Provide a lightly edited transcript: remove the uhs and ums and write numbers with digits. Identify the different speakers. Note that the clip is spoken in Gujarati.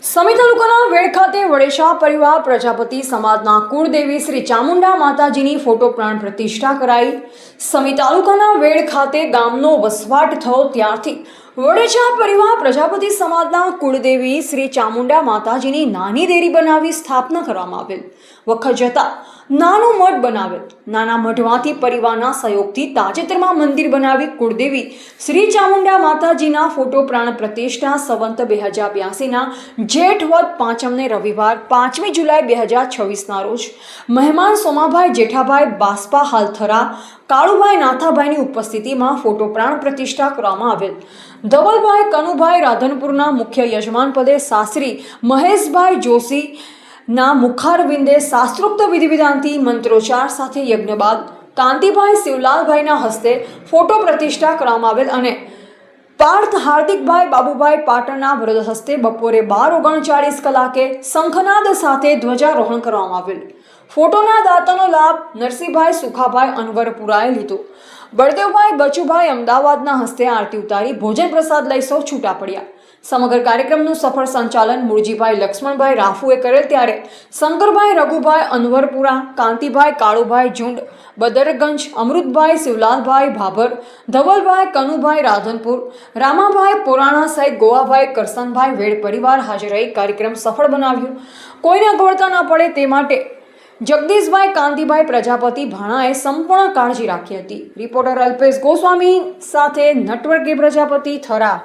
Speaker 1: સમી તાલુકાના વેડ ખાતે વડેશા પરિવાર પ્રજાપતિ સમાજના કુળદેવી શ્રી ચામુંડા માતાજીની ફોટો પ્રાણ પ્રતિષ્ઠા કરાઈ। સમી તાલુકાના વેડ ખાતે ગામનો વસવાટ થયો ત્યારથી વડેશા પરિવાર પ્રજાપતિ સમાજના કુળદેવી શ્રી ચામુંડા માતાજીની નાની દેરી બનાવી સ્થાપના કરવામાં આવેલ। વખત જતા નાનું મઠ બનાવેલ। નાના મઠમાંથી પરિવારના સહયોગથી તાજેતરમાં મંદિર બનાવી કુળદેવી શ્રી ચામુંડા માતાજીના ફોટો પ્રાણ પ્રતિષ્ઠા સંવંત 2082ના જેઠ વદ 5 રવિવાર 5મી જુલાઈ 2026ના રોજ મહેમાન સોમાભાઈ જેઠાભાઈ બાસ્પા હાલથરા કાળુભાઈ નાથાભાઈની ઉપસ્થિતિમાં ફોટો પ્રાણ પ્રતિષ્ઠા કરવામાં આવેલ। ધવલભાઈ કનુભાઈ રાધનપુરના મુખ્ય યજમાન પદે શાસ્ત્રી મહેશભાઈ જોશી ના મુખારવિંદે શાસ્ત્રોક્ત વિધિ વિધાનથી મંત્રોચ્ચાર સાથે યજ્ઞ બાદ કાંતિભાઈ શિવલાલભાઈના હસ્તે ફોટો પ્રતિષ્ઠા કરવામાં આવેલ અને પાર્થ હાર્દિકભાઈ બાબુભાઈ પાટણના વરદ હસ્તે બપોરે 12:39 કલાકે શંખનાદ સાથે ધ્વજારોહણ કરવામાં આવેલ। ફોટોના દાતાનો લાભ નરસિંહભાઈ સુખાભાઈ અનવરપુરાએ લીધો। બળદેવભાઈ બચુભાઈ અમદાવાદના હસ્તે આરતી ઉતારી ભોજન પ્રસાદ લઈ સૌ છૂટા પડ્યા। સમગ્ર કાર્યક્રમનું સફળ સંચાલન મૂળજીભાઈ લક્ષ્મણભાઈ રાફુએ કરેલ ત્યારે શંકરભાઈ રઘુભાઈ અનવરપુરા, કાંતિભાઈ કાળુભાઈ ઝુંડ બદરગંજ, અમૃતભાઈ શિવલાલભાઈ ભાભર, ધવલભાઈ કનુભાઈ રાધનપુર, રામાભાઈ પોરાણા સહિત ગોવાભાઈ કરસનભાઈ વેડ પરિવાર હાજર રહી કાર્યક્રમ સફળ બનાવ્યો। કોઈને અગવડતા ન પડે તે માટે જગદીશભાઈ કાંતિભાઈ પ્રજાપતિ ભાણાએ સંપૂર્ણ કાળજી રાખી હતી। રિપોર્ટર અલ્પેશ ગોસ્વામી સાથે નટવર કે પ્રજાપતિ થરા।